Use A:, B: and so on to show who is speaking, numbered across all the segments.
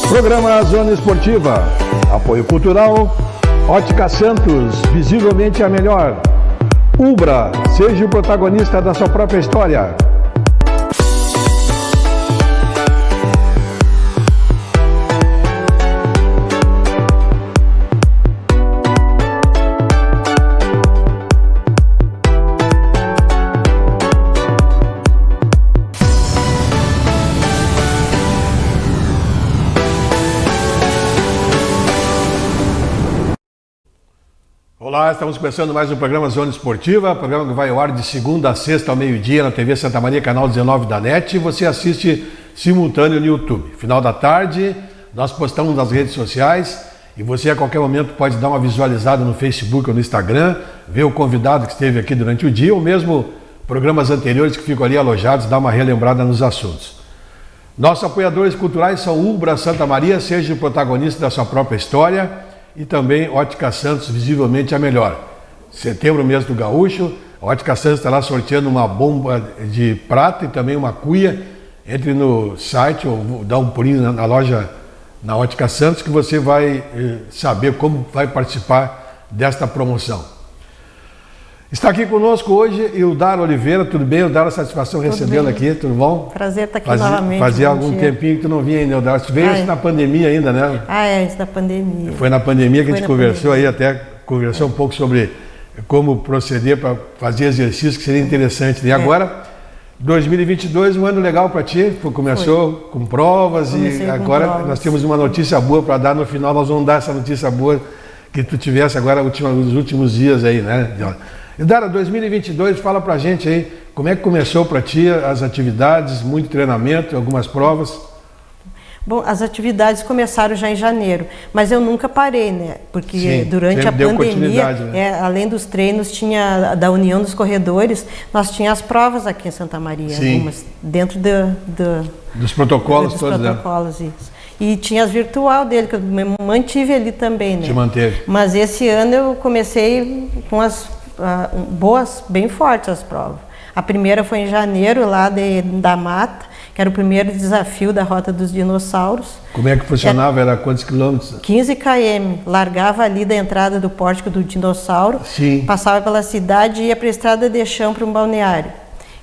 A: Programa Zona Esportiva. Apoio cultural. Ótica Santos, visivelmente a melhor. Ubra, seja o protagonista da sua própria história. Olá, estamos começando mais um programa Zona Esportiva, programa que vai ao ar de segunda a sexta ao meio-dia na TV Santa Maria, canal 19 da NET, e você assiste simultâneo no YouTube. Final da tarde, nós postamos nas redes sociais e você a qualquer momento pode dar uma visualizada no Facebook ou no Instagram, ver o convidado que esteve aqui durante o dia, ou mesmo programas anteriores que ficam ali alojados, dar uma relembrada nos assuntos. Nossos apoiadores culturais são Ubra Santa Maria, seja o protagonista da sua própria história, e também Ótica Santos, visivelmente a melhor. Setembro, mês do Gaúcho, a Ótica Santos estará sorteando uma bomba de prata e também uma cuia. Entre no site ou dá um pulinho na loja, na Ótica Santos, que você vai saber como vai participar desta promoção. Está aqui conosco hoje Ildara Oliveira, tudo bem? Ildara, satisfação recebê-la aqui, tudo bom?
B: Prazer estar aqui novamente.
A: Fazia algum tempinho que tu não vinha ainda, Ildara. Tu veio na pandemia ainda, né?
B: Isso da pandemia.
A: Foi na pandemia que a gente conversou aí, até conversou um pouco sobre como proceder para fazer exercício, que seria interessante. E agora, 2022, um ano legal para ti, começou com provas. Comecei e agora nós temos uma notícia boa para dar no final, nós vamos dar essa notícia boa que tu tivesse agora nos últimos dias aí, né? Ildara, 2022, fala pra gente aí, como é que começou pra ti as atividades, muito treinamento, algumas provas?
B: Bom, as atividades começaram já em janeiro, mas eu nunca parei, né? Porque durante a pandemia, né? Além dos treinos, tinha da União dos Corredores, nós tínhamos as provas aqui em Santa Maria, algumas dentro
A: dos protocolos todos,
B: protocolos, né? Isso. E tinha as virtual dele, que eu me mantive ali também, né?
A: Te manteve.
B: Mas esse ano eu comecei com as boas, bem fortes as provas. A primeira foi em janeiro, lá da Mata, que era o primeiro desafio da Rota dos Dinossauros.
A: Como é que funcionava? Era quantos quilômetros?
B: 15 km. Largava ali da entrada do Pórtico do Dinossauro, passava pela cidade e ia para a Estrada de Chão para um balneário.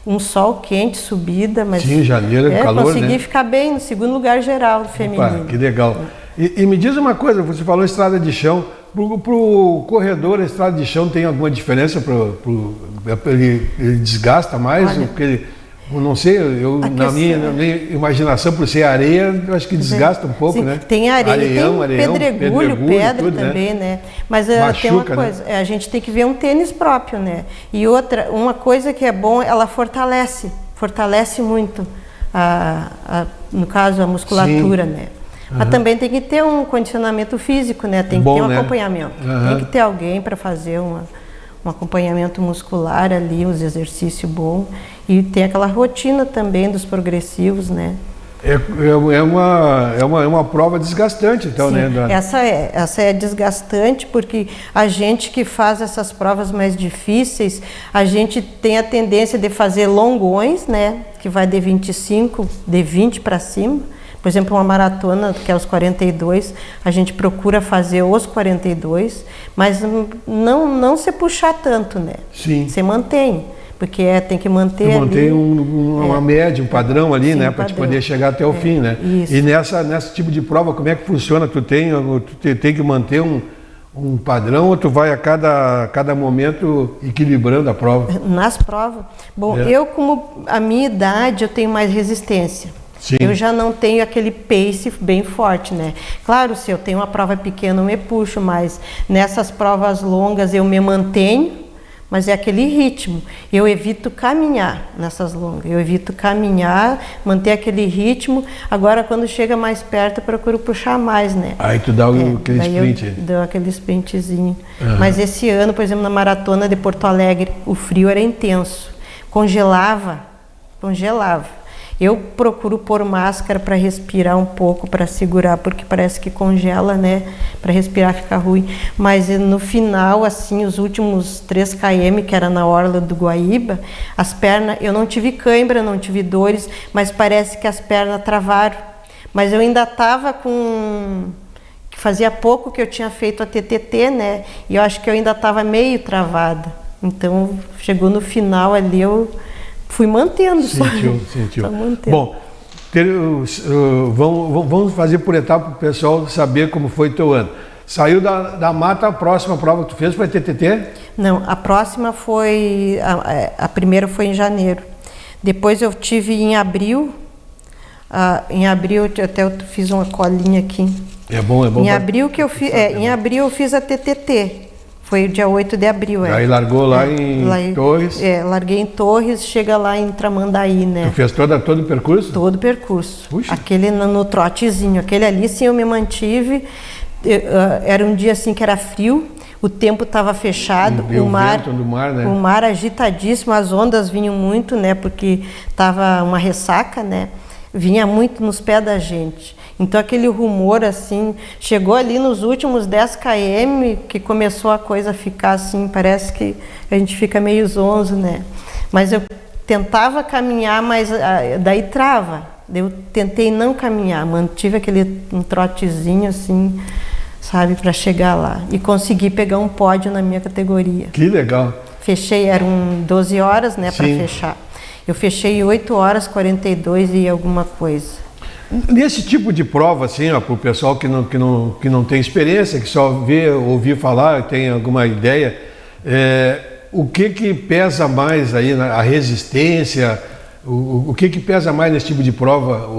B: Um sol quente, subida, mas
A: janeiro, calor,
B: consegui ficar bem no segundo lugar geral do feminino.
A: Opa, que legal. E me diz uma coisa, você falou Estrada de Chão, para o corredor, a estrada de chão tem alguma diferença? Ele desgasta mais? Eu não sei, na minha imaginação, por ser areia, eu acho que desgasta um pouco, né?
B: Tem areia, tem pedregulho, pedra tudo, também, né? Mas
A: machuca,
B: tem uma coisa, a gente tem que ver um tênis próprio, né? E outra, uma coisa que é bom, ela fortalece muito, no caso, a musculatura, né? Mas também tem que ter um condicionamento físico, né? Tem que ter um acompanhamento. Tem que ter alguém para fazer um acompanhamento muscular ali, os exercícios bons. E tem aquela rotina também dos progressivos, né?
A: É uma prova desgastante, então, né?
B: Essa é desgastante porque a gente que faz essas provas mais difíceis, a gente tem a tendência de fazer longões, né? Que vai de 25, de 20 para cima. Por exemplo, uma maratona, que é os 42, a gente procura fazer os 42, mas não se puxar tanto, né?
A: Sim.
B: Você mantém, porque tem que manter ali...
A: Mantém uma média, um padrão ali, né? Para te poder chegar até o fim, né?
B: Isso.
A: E nesse tipo de prova, como é que funciona? Tu tem que manter um padrão ou tu vai a cada momento equilibrando a prova?
B: Nas provas? Bom, eu como a minha idade, eu tenho mais resistência.
A: Sim.
B: Eu já não tenho aquele pace bem forte, né? Claro, se eu tenho uma prova pequena, eu me puxo, mas nessas provas longas eu me mantenho, mas é aquele ritmo. Eu evito caminhar nessas longas, manter aquele ritmo. Agora, quando chega mais perto, eu procuro puxar mais, né?
A: Aí tu dá aquele sprint.
B: Eu dou aquele sprintzinho. Mas esse ano, por exemplo, na maratona de Porto Alegre, o frio era intenso. Congelava. Eu procuro pôr máscara para respirar um pouco, para segurar, porque parece que congela, né? Para respirar fica ruim. Mas no final, assim, os últimos 3 km, que era na orla do Guaíba, as pernas, eu não tive cãibra, não tive dores, mas parece que as pernas travaram. Mas eu ainda estava com... Fazia pouco que eu tinha feito a TTT, né? E eu acho que eu ainda estava meio travada. Então, chegou no final ali, eu fui mantendo.
A: Sentiu.
B: Só mantendo.
A: Bom, vamos fazer por etapa para o pessoal saber como foi teu ano. Saiu da mata, a próxima prova que tu fez foi TTT?
B: Não, a próxima foi... A primeira foi em janeiro. Depois eu tive em abril. Em abril, até eu fiz uma colinha aqui.
A: É bom.
B: Em abril que eu fiz, em abril eu fiz a TTT. Foi o dia 8 de abril.
A: Aí largou lá em Torres?
B: Larguei em Torres, chega lá em Tramandaí, né?
A: Tu fez todo o percurso?
B: Todo o percurso.
A: Puxa.
B: Aquele no trotezinho, aquele ali sim eu me mantive. Era um dia assim que era frio, o tempo estava fechado,
A: o vento do mar, né?
B: O mar agitadíssimo, as ondas vinham muito, né? Porque estava uma ressaca, né? Vinha muito nos pés da gente. Então aquele rumor assim, chegou ali nos últimos 10 km que começou a coisa a ficar assim, parece que a gente fica meio zonzo, né? Mas eu tentava caminhar, mas daí trava. Eu tentei não caminhar, mantive um trotezinho assim, sabe, para chegar lá. E consegui pegar um pódio na minha categoria.
A: Que legal.
B: Fechei, eram 12 horas, né, para fechar. Eu fechei 8 horas, 42 e alguma coisa.
A: Nesse tipo de prova, assim, para o pessoal que não tem experiência, que só ouvir falar, tem alguma ideia, o que pesa mais aí, a resistência, o que pesa mais nesse tipo de prova?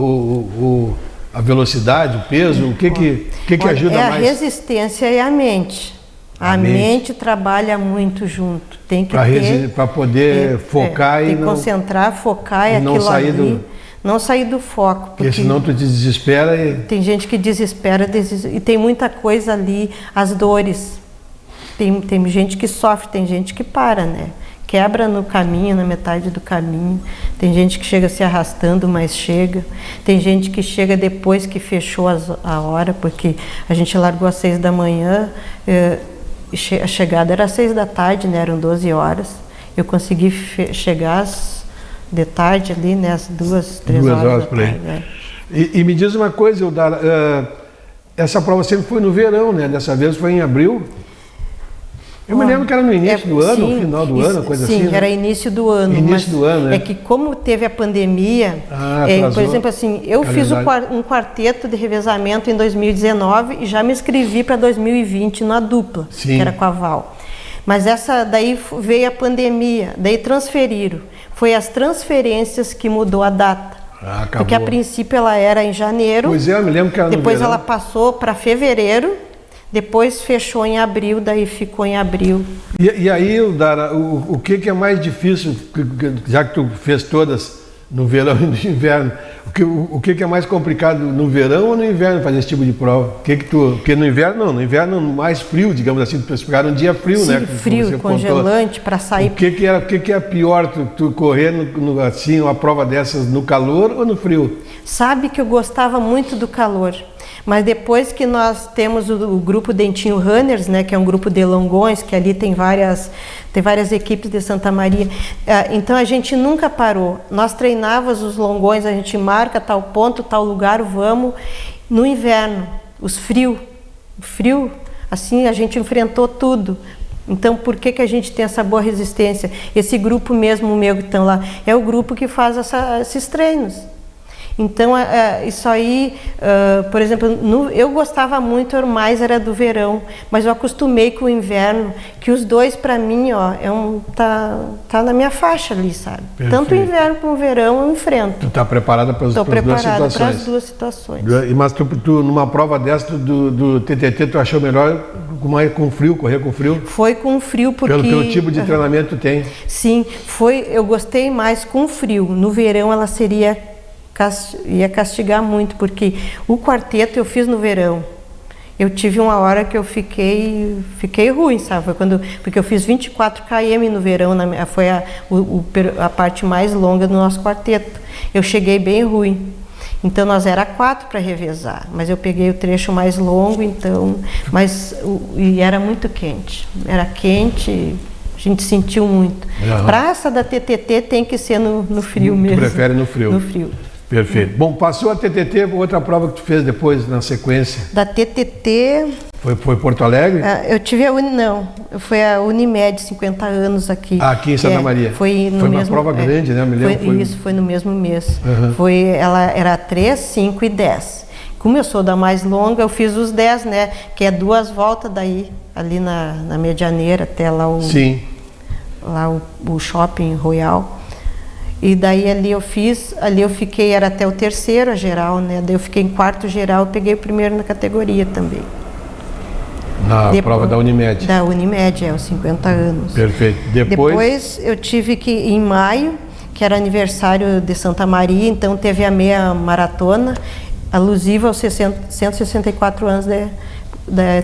A: A velocidade, o peso, o que ajuda mais?
B: A resistência e a mente. A mente trabalha muito junto. Tem que
A: para poder focar e não
B: concentrar, focar e aquilo ali. Não sair do foco.
A: Porque senão tu desespera e...
B: Tem gente que desespera e tem muita coisa ali, as dores. Tem gente que sofre, tem gente que para, né? Quebra no caminho, na metade do caminho. Tem gente que chega se arrastando, mas chega. Tem gente que chega depois que fechou a hora, porque a gente largou às 6 da manhã, a chegada era às 6 da tarde, né? Eram 12 horas. Eu consegui chegar de tarde ali, né, às 2, 3 horas
A: por aí. E me diz uma coisa, Eudara, essa prova sempre foi no verão, né? Dessa vez foi em abril. Eu me lembro que era no início do ano, no final do ano, coisa assim.
B: Sim, era início do ano.
A: Início do ano, né?
B: É que como teve a pandemia, por exemplo, assim, eu fiz um quarteto de revezamento em 2019 e já me inscrevi para 2020 na dupla, que era com a Val. Mas daí veio a pandemia, daí transferiram. Foi as transferências que mudou a data. Porque a princípio ela era em janeiro.
A: Pois é, eu me lembro que era no
B: depois
A: verão.
B: Ela passou para fevereiro, depois fechou em abril, daí ficou em abril.
A: E aí, Dara, o que é mais difícil, já que tu fez todas no verão e no inverno, o que é mais complicado no verão ou no inverno fazer esse tipo de prova? Porque no inverno mais frio, digamos assim, tu pegaram um dia frio,
B: sim,
A: né?
B: Frio, congelante para sair.
A: O que é pior, tu correr assim, uma prova dessas no calor ou no frio?
B: Sabe que eu gostava muito do calor. Mas depois que nós temos o grupo Dentinho Runners, né, que é um grupo de longões, que ali tem várias equipes de Santa Maria, então a gente nunca parou. Nós treinávamos os longões, a gente marca tal ponto, tal lugar, vamos. No inverno, frio, assim a gente enfrentou tudo. Então, por que a gente tem essa boa resistência? Esse grupo mesmo meu que estão lá, é o grupo que faz esses treinos. Então, isso aí, por exemplo, eu gostava muito, mais era do verão, mas eu acostumei com o inverno, que os dois, para mim, tá na minha faixa ali, sabe? Perfeito. Tanto o inverno como o verão eu enfrento. Tu
A: está preparada para as duas situações? Estou preparada
B: para as duas situações.
A: Mas tu, numa prova dessa do TTT, tu achou melhor com frio, correr com frio?
B: Foi com frio, porque...
A: Pelo tipo de treinamento que tu tem?
B: Sim, eu gostei mais com frio. No verão ela ia castigar muito, porque o quarteto eu fiz no verão. Eu tive uma hora que eu fiquei ruim, sabe? Foi porque eu fiz 24 km no verão, foi a parte mais longa do nosso quarteto. Eu cheguei bem ruim. Então nós era 4 para revezar, mas eu peguei o trecho mais longo, e era muito quente. Era quente, a gente sentiu muito. Praça da TTT tem que ser no frio mesmo.
A: Tu prefere no frio?
B: No frio.
A: Perfeito. Bom, passou a TTT, outra prova que tu fez depois, na sequência.
B: Da TTT...
A: Foi Porto Alegre?
B: Eu tive foi a Unimed, 50 anos aqui.
A: Aqui em Santa Maria.
B: Foi
A: uma prova grande, né? Me lembro.
B: Isso, foi no mesmo mês. Ela era 3, 5 e 10. Como eu sou da mais longa, eu fiz os 10, né? Que é 2 voltas daí, ali na Medianeira, até lá o Shopping Royal. E daí ali eu fiquei, era até o terceiro a geral, né? Daí eu fiquei em quarto geral, peguei o primeiro na categoria também.
A: Prova da Unimed.
B: Da Unimed, os 50 anos.
A: Perfeito. Depois
B: eu tive que ir em maio, que era aniversário de Santa Maria, então teve a meia maratona, alusiva aos 164 anos de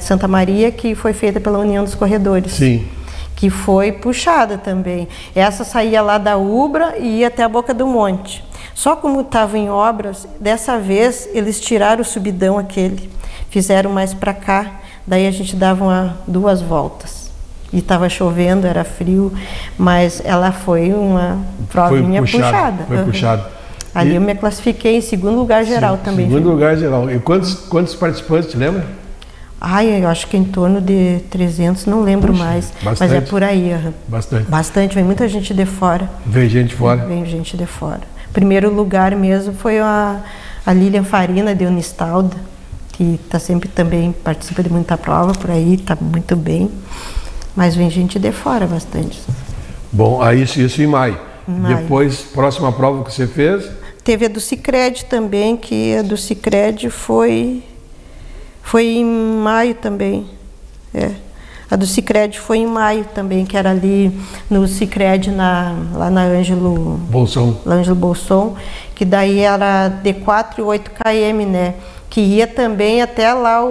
B: Santa Maria, que foi feita pela União dos Corredores.
A: Sim.
B: Que foi puxada também. Essa saía lá da Ubra e ia até a Boca do Monte. Só como estava em obras, dessa vez eles tiraram o subidão aquele, fizeram mais para cá. Daí a gente dava 2 voltas. E estava chovendo, era frio, mas ela foi uma provinha puxada.
A: Foi puxada.
B: Ali eu me classifiquei em segundo lugar geral também.
A: Segundo lugar geral. E quantos participantes, te lembra?
B: Eu acho que em torno de 300, não lembro mais.
A: Bastante.
B: Mas é por aí.
A: Bastante.
B: Bastante, vem muita gente de fora.
A: Vem gente fora?
B: Vem gente de fora. Primeiro lugar mesmo foi a Lilian Farina, de Unistalda, que está sempre também, participa de muita prova por aí, está muito bem. Mas vem gente de fora bastante. Bom,
A: isso em maio. Depois, próxima prova que você fez?
B: Teve a do Sicredi também, que a do Sicredi foi em maio também. A do Sicredi foi em maio também, que era ali no Sicredi, lá na Ângelo Bolson, que daí era de 4 e 8 km, né? Que ia também até lá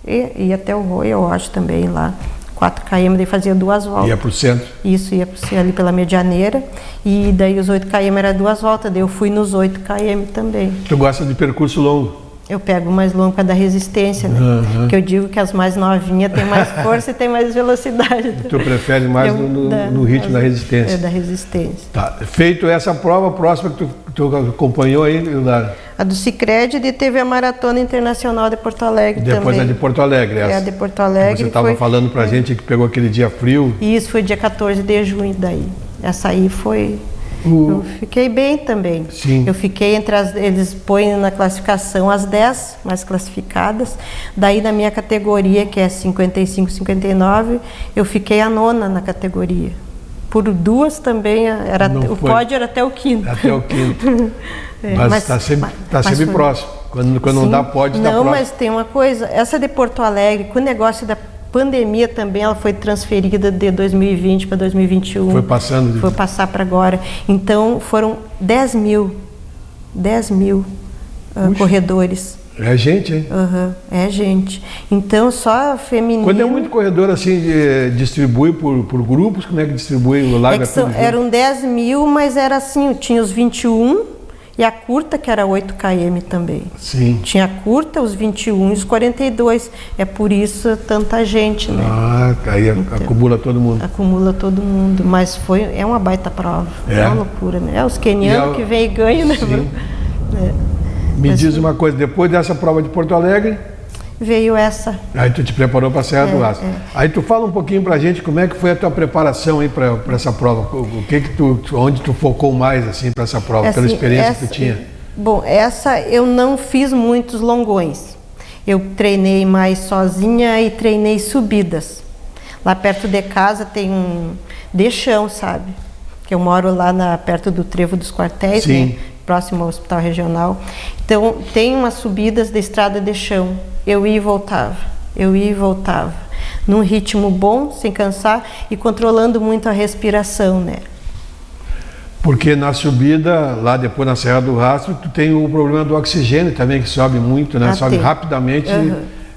B: ia até o Roia, eu acho também lá. 4 km, daí fazia 2 voltas.
A: Ia para o centro?
B: Isso, ia ali pela Medianeira. E daí os 8 km era 2 voltas, daí eu fui nos 8 km também.
A: Tu gosta de percurso longo?
B: Eu pego mais longo para dar resistência, né? Porque eu digo que as mais novinhas têm mais força e têm mais velocidade.
A: Tu prefere mais no ritmo da resistência?
B: Da resistência.
A: Tá. Feito essa prova, a próxima que tu acompanhou aí, Lara?
B: A do Sicredi e teve a Maratona Internacional de Porto Alegre também.
A: Depois a de Porto Alegre.
B: A de Porto Alegre.
A: Você estava falando pra gente que pegou aquele dia frio.
B: Isso, foi dia 14 de junho daí. Essa aí foi... Eu fiquei bem também.
A: Sim.
B: Eu fiquei eles põem na classificação as 10 mais classificadas. Daí na minha categoria, que é 55, 59, eu fiquei a 9ª na categoria. Por 2 também, o pódio era até o 5º.
A: Até o 5º. Mas está sempre próximo. Quando não dá pódio, está próximo.
B: Não, mas tem uma coisa, essa de Porto Alegre, com o negócio da pandemia também, ela foi transferida de 2020 para 2021.
A: Foi passando.
B: Foi passar para agora. Então, foram 10 mil corredores.
A: É gente, hein?
B: É gente. Então, só feminino...
A: Quando é muito corredor, assim, distribui por grupos? Como é que distribui o larga?
B: Eram 10 mil, mas era assim, tinha os 21... E a curta, que era 8 km também.
A: Sim.
B: Tinha a curta, os 21 e os 42. É por isso tanta gente, né?
A: Aí acumula todo mundo.
B: Acumula todo mundo. Mas é uma baita prova. É uma loucura, né? Os quenianos que vêm e ganham, né?
A: Sim. Me diz uma coisa, depois dessa prova de Porto Alegre...
B: Veio essa.
A: Aí tu te preparou para a Serra do Aço. Aí tu fala um pouquinho pra gente como é que foi a tua preparação aí para essa prova. Onde tu focou mais assim para essa prova, pela experiência que tu tinha?
B: Bom, essa eu não fiz muitos longões. Eu treinei mais sozinha e treinei subidas. Lá perto de casa tem um de chão, sabe? Que eu moro lá perto do Trevo dos Quartéis, né? Próximo ao Hospital Regional. Então tem umas subidas de estrada de chão. Eu ia e voltava, num ritmo bom, sem cansar e controlando muito a respiração, né?
A: Porque na subida, lá depois na Serra do Rastro, tu tem o problema do oxigênio também, que sobe muito, né? Sobe rapidamente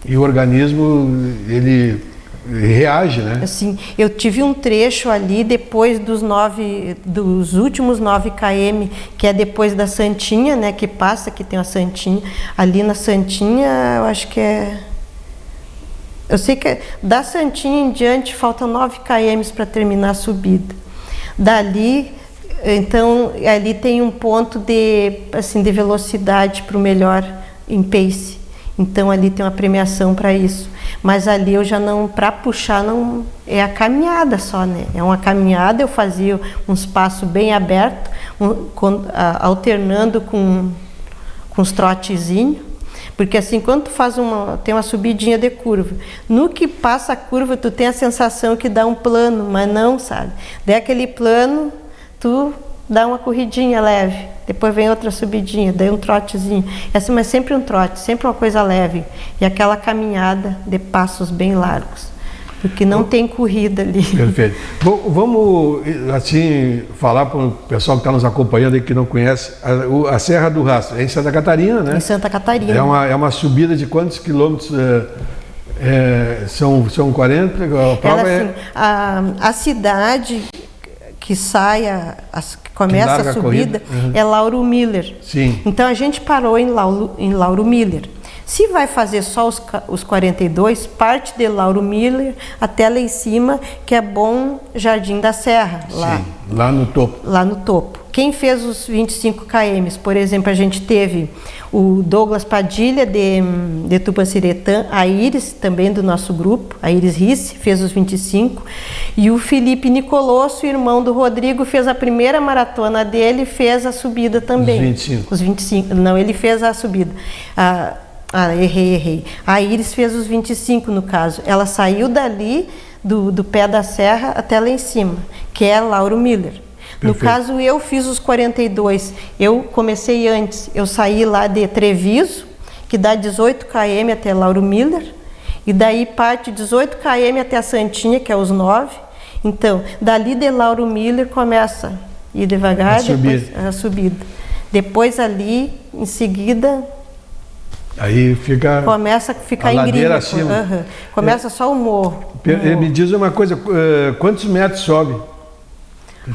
A: e o organismo, ele reage, né?
B: Assim, eu tive um trecho ali depois dos últimos 9 km, que é depois da Santinha, né? Que passa, que tem a Santinha. Ali na Santinha, eu acho que eu sei que da Santinha em diante faltam 9 km para terminar a subida. Dali Então, ali tem um ponto de velocidade para o melhor em pace. Então, ali tem uma premiação para isso. Mas ali eu já não, para puxar, não é a caminhada só, né? É uma caminhada, eu fazia uns passos bem abertos, alternando com os trotezinhos. Porque assim, quando tu faz tem uma subidinha de curva, no que passa a curva, tu tem a sensação que dá um plano, mas não, sabe? Daí aquele plano, tu dá uma corridinha leve, depois vem outra subidinha, daí um trotezinho. Assim, mas sempre um trote, sempre uma coisa leve. E aquela caminhada de passos bem largos, porque não tem corrida ali.
A: Perfeito. Bom, vamos, assim, falar para o pessoal que está nos acompanhando e que não conhece, a Serra do Rastro, é em Santa Catarina, né?
B: Em Santa Catarina.
A: É uma subida de quantos quilômetros? São 40? A prova
B: a cidade que que começa a subida, é Lauro Miller.
A: Sim.
B: Então a gente parou em Lauro Miller. Se vai fazer só os 42, parte de Lauro Miller até lá em cima, que é Bom Jardim da Serra. Lá.
A: Sim, lá no topo.
B: Lá no topo. Quem fez os 25 km, por exemplo, a gente teve o Douglas Padilha de Tupanciretã, a Iris, também do nosso grupo, a Iris Risse, fez os 25, e o Felipe Nicolosso, irmão do Rodrigo, fez a primeira maratona dele, fez a subida também.
A: Os 25.
B: Os 25, não, ele fez a subida. Errei. A Iris fez os 25 no caso. Ela saiu dali, do pé da serra até lá em cima, que é Lauro Miller. No caso, eu fiz os 42, eu comecei antes, eu saí lá de Treviso, que dá 18 km até Lauro Miller, e daí parte 18 km até a Santinha, que é os 9. Então, dali de Lauro Miller começa a ir devagar, depois a subida. Depois ali, em seguida,
A: aí
B: começa a ficar
A: ladeira
B: íngreme.
A: acima.
B: Começa só o morro.
A: Me diz uma coisa, quantos metros sobe?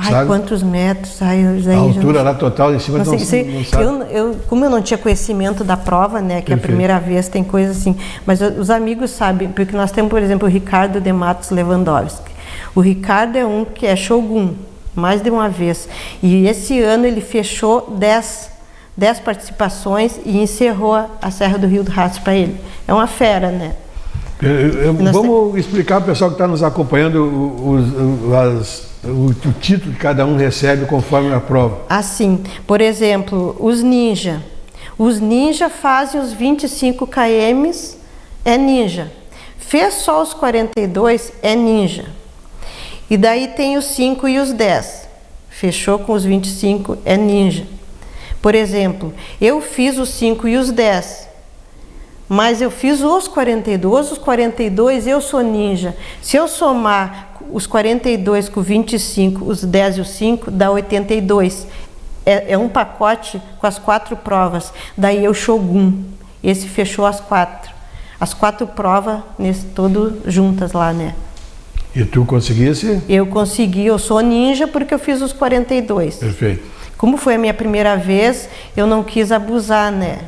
B: Sabe? Quantos metros?
A: A altura lá total em cima não sabe.
B: Como eu não tinha conhecimento da prova, né, que é a primeira vez, tem coisa assim, mas os amigos sabem, porque nós temos, por exemplo, o Ricardo de Matos Lewandowski. O Ricardo é um que é Shogun, mais de uma vez, e esse ano ele fechou 10 participações e encerrou a Serra do Rio do Rastro para ele. É uma fera, né?
A: Vamos explicar para o pessoal que está nos acompanhando o título que cada um recebe conforme a prova.
B: Assim, por exemplo, os ninja. Os ninja fazem os 25 km, é ninja. Fez só os 42, é ninja. E daí tem os 5 e os 10. Fechou com os 25, é ninja. Por exemplo, eu fiz os 5 e os 10. Mas eu fiz os 42 eu sou ninja. Se eu somar os 42 com 25, os 10 e os 5, dá 82. É um pacote com as 4 provas. Daí eu Shogun. Esse fechou as 4. As 4 provas, todo juntas lá, né?
A: E tu conseguisse?
B: Eu consegui, eu sou ninja porque eu fiz os 42.
A: Perfeito.
B: Como foi a minha primeira vez, eu não quis abusar, né?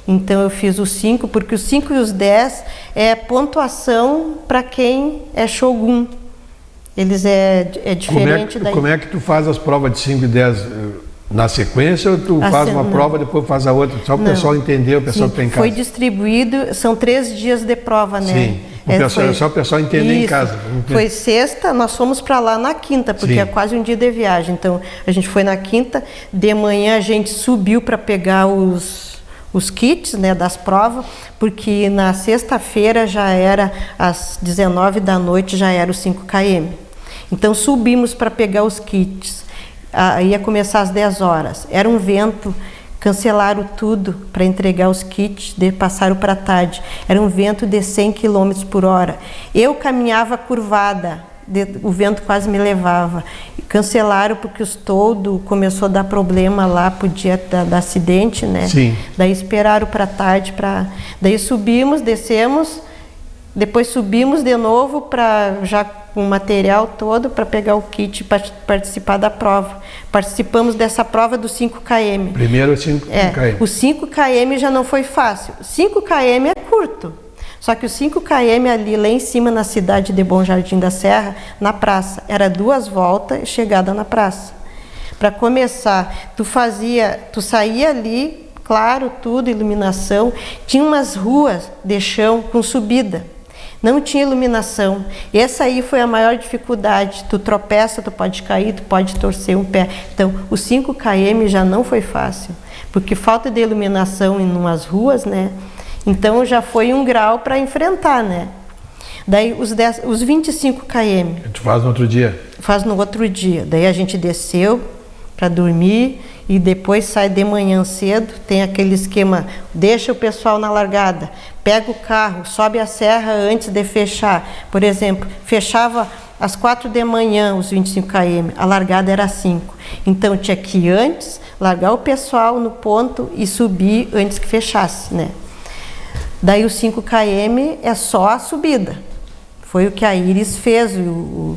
B: Então eu fiz os 5, porque os 5 e os 10 é pontuação para quem é Shogun. Eles é diferente daí.
A: Como é que tu faz as provas de 5 e 10 na sequência, ou tu faz uma prova depois faz a outra? Só para o pessoal entender, o pessoal que tem em casa.
B: Foi distribuído, são 3 dias de prova, né?
A: Sim, só o pessoal entender em casa.
B: Foi sexta, nós fomos para lá na quinta, porque é quase um dia de viagem. Então a gente foi na quinta, de manhã a gente subiu para pegar os kits, né, das provas, porque na sexta-feira já era às 19 da noite, já era os 5 km. Então subimos para pegar os kits, ia começar às 10 horas, era um vento, cancelaram tudo para entregar os kits, passaram para tarde, era um vento de 100 km por hora, eu caminhava curvada, o vento quase me levava, cancelaram porque os toldos começou a dar problema lá, podia dar acidente, né?
A: Sim.
B: Daí esperaram para tarde, daí subimos, descemos, depois subimos de novo já com o material todo para pegar o kit para participar da prova. Participamos dessa prova dos 5 km.
A: Primeiro os 5 km.
B: Os 5 km já não foi fácil. 5 km é curto. Só que os 5 km ali, lá em cima, na cidade de Bom Jardim da Serra, na praça, era 2 voltas e chegada na praça. Para começar, tu saía ali, claro, tudo, iluminação, tinha umas ruas de chão com subida. Não tinha iluminação. Essa aí foi a maior dificuldade. Tu tropeça, tu pode cair, tu pode torcer um pé. Então, os 5 km já não foi fácil, porque falta de iluminação em umas ruas, né? Então, já foi um grau para enfrentar, né? Daí, os 25 km.
A: Tu faz no outro dia?
B: Faz no outro dia. Daí, a gente desceu para dormir e depois sai de manhã cedo. Tem aquele esquema, deixa o pessoal na largada, pega o carro, sobe a serra antes de fechar. Por exemplo, fechava às 4 de manhã os 25 km, a largada era às 5. Então tinha que ir antes, largar o pessoal no ponto e subir antes que fechasse, né? Daí os 5 km é só a subida. Foi o que a Iris fez, o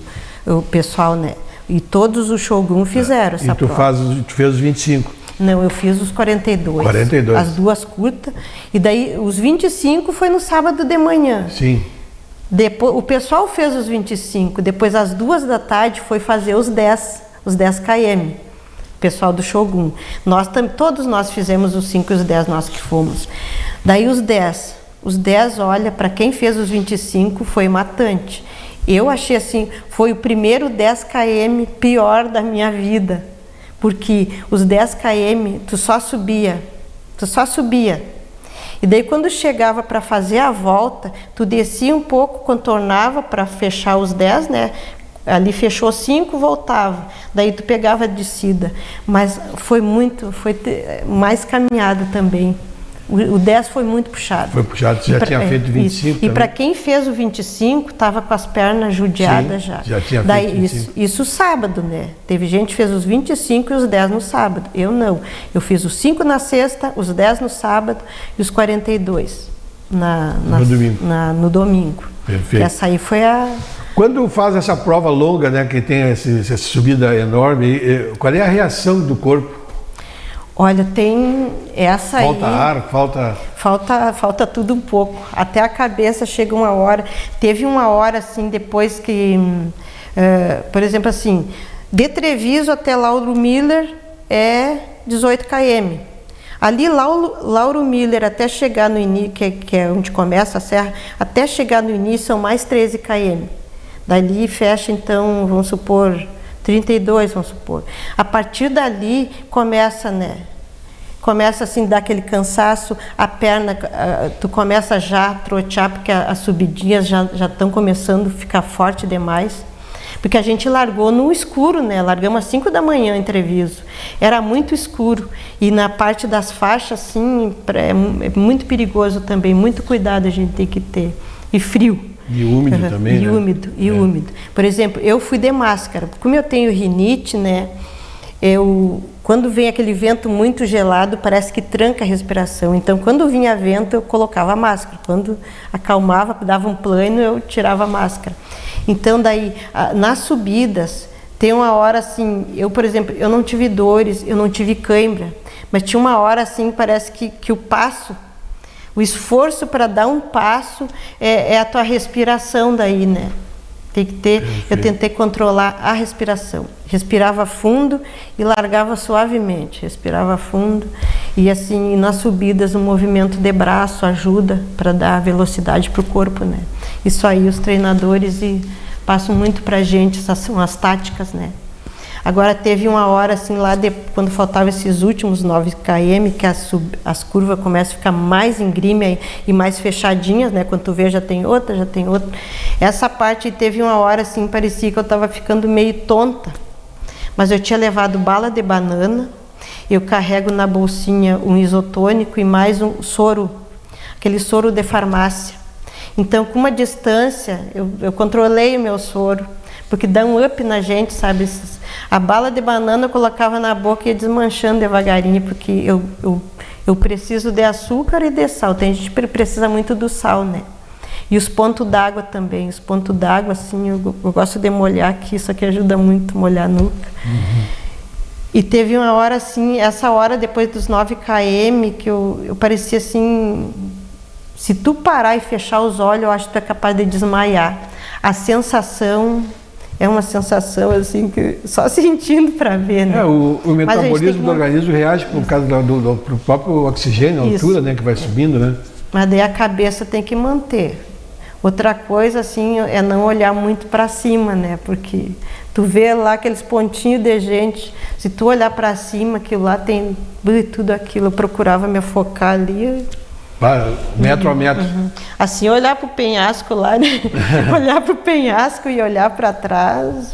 B: pessoal, né? E todos os Shogun fizeram essa prova.
A: Tu fez os 25?
B: Não, eu fiz os 42.
A: 42.
B: As 2 curtas. E daí os 25 foi no sábado de manhã.
A: Sim.
B: Depois, o pessoal fez os 25. Depois, às 2 da tarde, foi fazer os 10 km. O pessoal do Shogun. Todos nós fizemos os 5 e os 10, nós que fomos. Daí os 10. Os 10, olha, para quem fez os 25, foi matante. Eu achei assim, foi o primeiro 10 km pior da minha vida, porque os 10 km tu só subia. E daí quando chegava para fazer a volta, tu descia um pouco, contornava para fechar os 10, né? Ali fechou 5, voltava. Daí tu pegava a descida. Mas foi mais caminhada também. O 10 foi muito puxado.
A: Foi puxado, você já tinha feito 25
B: E para quem fez o 25, estava com as pernas judiadas.
A: Sim,
B: já.
A: Já tinha
B: Daí,
A: feito 25.
B: Isso sábado, né? Teve gente que fez os 25 e os 10 no sábado. Eu não. Eu fiz os 5 na sexta, os 10 no sábado e os 42 no domingo.
A: Perfeito.
B: Essa aí foi a...
A: Quando faz essa prova longa, né, que tem essa subida enorme, qual é a reação do corpo?
B: Olha, tem essa aí...
A: Falta ar,
B: Falta tudo um pouco. Até a cabeça chega uma hora. Teve uma hora, assim, depois que... por exemplo, assim, de Treviso até Lauro Miller é 18 km. Ali, Lauro Miller, até chegar no início, que é onde começa a serra, até chegar no início são mais 13 km. Dali fecha, então, vamos supor... 32, vamos supor. A partir dali começa, né? Começa assim, dar aquele cansaço, a perna, tu começa já a trotear, porque as subidinhas já estão começando a ficar forte demais. Porque a gente largou no escuro, né? Largamos às 5 da manhã em Treviso. Era muito escuro. E na parte das faixas, assim, é muito perigoso também. Muito cuidado a gente tem que ter. E frio.
A: E úmido também,
B: e
A: né?
B: Úmido. Por exemplo, eu fui de máscara. Como eu tenho rinite, né? Quando vem aquele vento muito gelado, parece que tranca a respiração. Então, quando vinha vento, eu colocava a máscara. Quando acalmava, dava um plano, eu tirava a máscara. Então, daí, nas subidas, tem uma hora assim... por exemplo, eu não tive dores, eu não tive cãibra. Mas tinha uma hora assim, parece que o passo... O esforço para dar um passo é a tua respiração daí, né? Tem que ter...
A: Perfeito.
B: Eu tentei controlar a respiração. Respirava fundo e largava suavemente. Respirava fundo. E assim, nas subidas, o movimento de braço ajuda para dar velocidade para o corpo, né? Isso aí os treinadores passam muito para a gente, essas são as táticas, né? Agora teve uma hora assim lá, quando faltavam esses últimos 9 km, que as curvas começam a ficar mais íngreme e mais fechadinhas, né? Quando tu vê, já tem outra. Essa parte teve uma hora assim, parecia que eu estava ficando meio tonta. Mas eu tinha levado bala de banana, eu carrego na bolsinha um isotônico e mais um soro, aquele soro de farmácia. Então, com uma distância, eu controlei o meu soro, porque dá um up na gente, sabe? A bala de banana eu colocava na boca e ia desmanchando devagarinho, porque eu preciso de açúcar e de sal. Tem gente que precisa muito do sal, né? E os pontos d'água também. Os pontos d'água, assim, eu gosto de molhar, que isso aqui ajuda muito, molhar a nuca. Uhum. E teve uma hora, assim, essa hora depois dos 9 km, que eu parecia assim... Se tu parar e fechar os olhos, eu acho que tu é capaz de desmaiar. A sensação... é uma sensação assim que só sentindo para ver, né?
A: O metabolismo do organismo reage por causa do próprio oxigênio, a altura, né, que vai subindo, né?
B: Mas daí a cabeça tem que manter. Outra coisa, assim, é não olhar muito para cima, né? Porque tu vê lá aqueles pontinhos de gente, se tu olhar para cima, aquilo lá tem tudo aquilo. Eu procurava me focar ali.
A: Metro a metro.
B: Assim, olhar para o penhasco lá, né? Olhar para o penhasco e olhar para trás.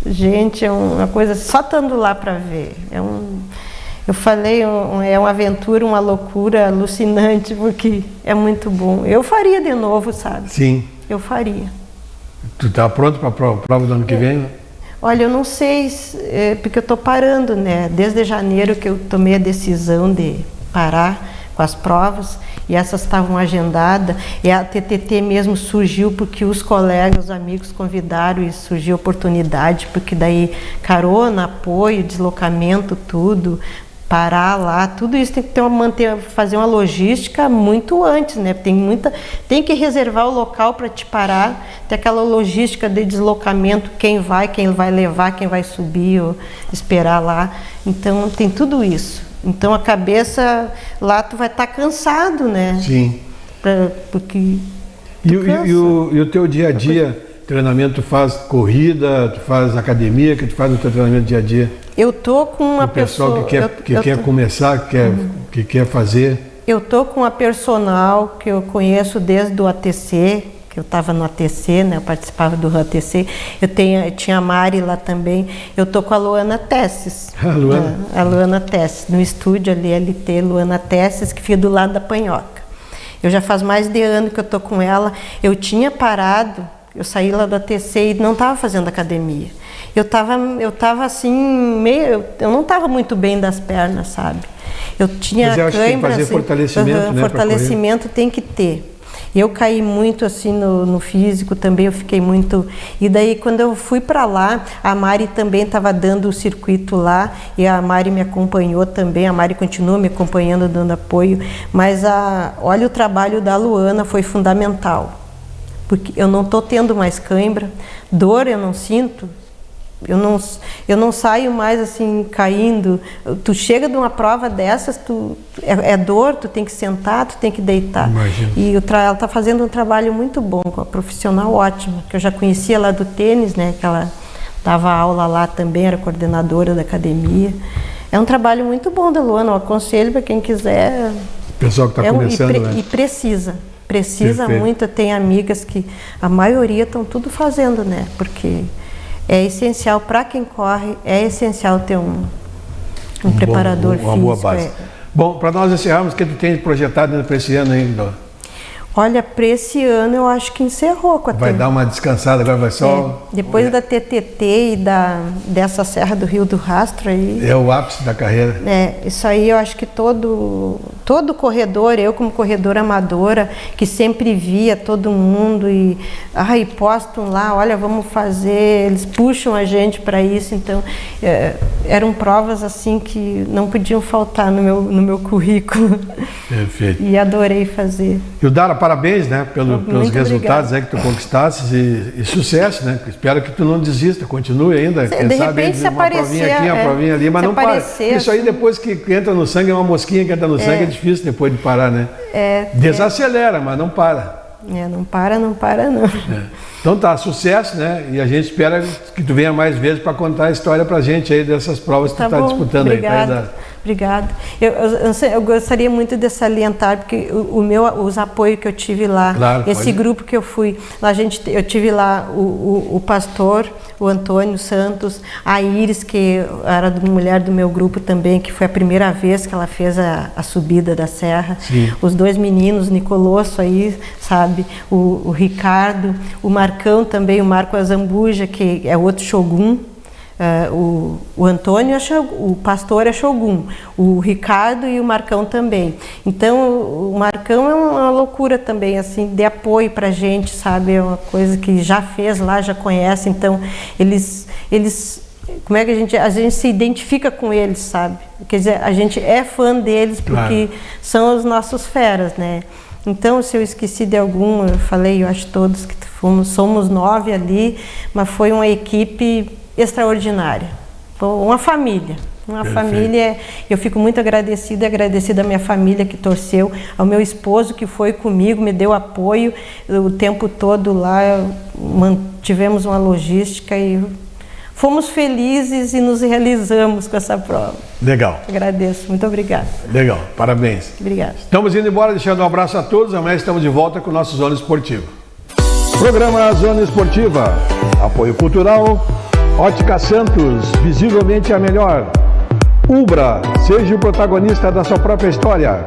B: Gente, é uma coisa, só estando lá para ver. Eu falei, é uma aventura, uma loucura alucinante, porque é muito bom. Eu faria de novo, sabe?
A: Sim.
B: Eu faria.
A: Tu tá pronto para a prova do ano que vem?
B: Olha, eu não sei, porque eu estou parando, né? Desde janeiro que eu tomei a decisão de parar com as provas, e essas estavam agendadas, e a TTT mesmo surgiu porque os colegas, os amigos convidaram e surgiu a oportunidade, porque daí carona, apoio, deslocamento, tudo, parar lá, tudo isso tem que fazer uma logística muito antes, né? Tem que reservar o local para te parar, tem aquela logística de deslocamento, quem vai levar, quem vai subir ou esperar lá. Então tem tudo isso. Então a cabeça lá tu vai estar cansado, né?
A: Sim.
B: Porque
A: e o teu dia a dia, treinamento, tu faz corrida, tu faz academia, que tu faz o teu treinamento dia a dia?
B: Eu tô com uma pessoa
A: que quer começar, que quer fazer.
B: Eu tô com uma personal que eu conheço desde o ATC, que eu estava no ATC, né? Eu participava do ATC. Tinha a Mari lá também. Eu tô com a Luana Tesses. A Luana Tesses, no estúdio ali, LT, Luana Tesses, que fica do lado da Panhoca. Eu já faz mais de ano que eu tô com ela. Eu tinha parado, eu saí lá do ATC e não estava fazendo academia. Eu tava assim, eu não estava muito bem das pernas, sabe? Eu tinha
A: cãibra,
B: que tem que fazer
A: assim, fortalecimento, né?
B: Fortalecimento tem que ter. Eu caí muito assim no físico também, eu fiquei muito... E daí quando eu fui para lá, a Mari também estava dando o circuito lá, e a Mari me acompanhou também, a Mari continua me acompanhando, dando apoio, mas olha, o trabalho da Luana foi fundamental, porque eu não estou tendo mais cãibra, dor eu não sinto, eu não saio mais assim caindo. Tu chega de uma prova dessas, é dor, tu tem que sentar, tu tem que deitar.
A: Imagina.
B: E ela está fazendo um trabalho muito bom, com a profissional ótima, que eu já conhecia lá do tênis, né? Que ela dava aula lá também, era coordenadora da academia. É um trabalho muito bom da Luana, eu aconselho para quem quiser.
A: Pessoal que está começando, né?
B: E precisa
A: Perfeito.
B: muito. Eu tenho amigas que a maioria estão tudo fazendo, né? Porque é essencial para quem corre, é essencial ter um preparador físico.
A: Uma boa base. Bom, para nós encerrarmos, o que tu tem projetado para esse ano ainda?
B: Olha, para esse ano eu acho que encerrou com a
A: Vai dar uma descansada, agora vai só...
B: Depois da TTT e dessa Serra do Rio do Rastro aí...
A: É o ápice da carreira.
B: Isso aí eu acho que todo corredor, eu como corredora amadora, que sempre via todo mundo e postam lá, olha, vamos fazer, eles puxam a gente para isso, então eram provas assim que não podiam faltar no meu currículo.
A: Perfeito.
B: E adorei fazer.
A: E o Dara, parabéns, né, pelos resultados aí que tu conquistaste e sucesso, né? Espero que tu não desista, continue ainda.
B: Quem
A: de
B: sabe repente, se
A: uma
B: aparecer,
A: provinha aqui, uma provinha ali, mas não para. Isso aí depois que entra no sangue, é uma mosquinha que entra no sangue, é difícil depois de parar, né? Desacelera, mas não para.
B: Não para não.
A: Então tá, sucesso, né? E a gente espera que tu venha mais vezes para contar a história pra gente aí dessas provas que tu está disputando.
B: Obrigada.
A: aí.
B: Obrigada. Eu gostaria muito de salientar, porque os apoios que eu tive lá,
A: claro,
B: esse grupo que eu fui, eu tive lá o pastor, o Antônio Santos, a Iris, que era mulher do meu grupo também, que foi a primeira vez que ela fez a subida da serra.
A: Sim.
B: Os dois meninos, Nicolosso aí, sabe, o Ricardo, o Marcão também, o Marco Azambuja, que é outro Shogun. O Antônio, o pastor é Shogun, o Ricardo e o Marcão também. Então, o Marcão é uma loucura também, assim, de apoio pra gente, sabe? É uma coisa que já fez lá, já conhece. Então, eles como é que a gente se identifica com eles, sabe? Quer dizer, a gente é fã deles porque são os nossos feras, né? Então, se eu esqueci de algum, eu falei, eu acho todos que somos 9 ali, mas foi uma equipe extraordinária. Uma família. Uma família, eu fico muito agradecida à minha família que torceu, ao meu esposo que foi comigo, me deu apoio o tempo todo lá, tivemos uma logística e fomos felizes e nos realizamos com essa prova.
A: Legal.
B: Agradeço, muito obrigada.
A: Legal, parabéns.
B: Obrigada.
A: Estamos indo embora, deixando um abraço a todos, amanhã estamos de volta com o nosso Zona Esportiva. Programa Zona Esportiva, apoio cultural, Ótica Santos, visivelmente a melhor. Ubra, seja o protagonista da sua própria história.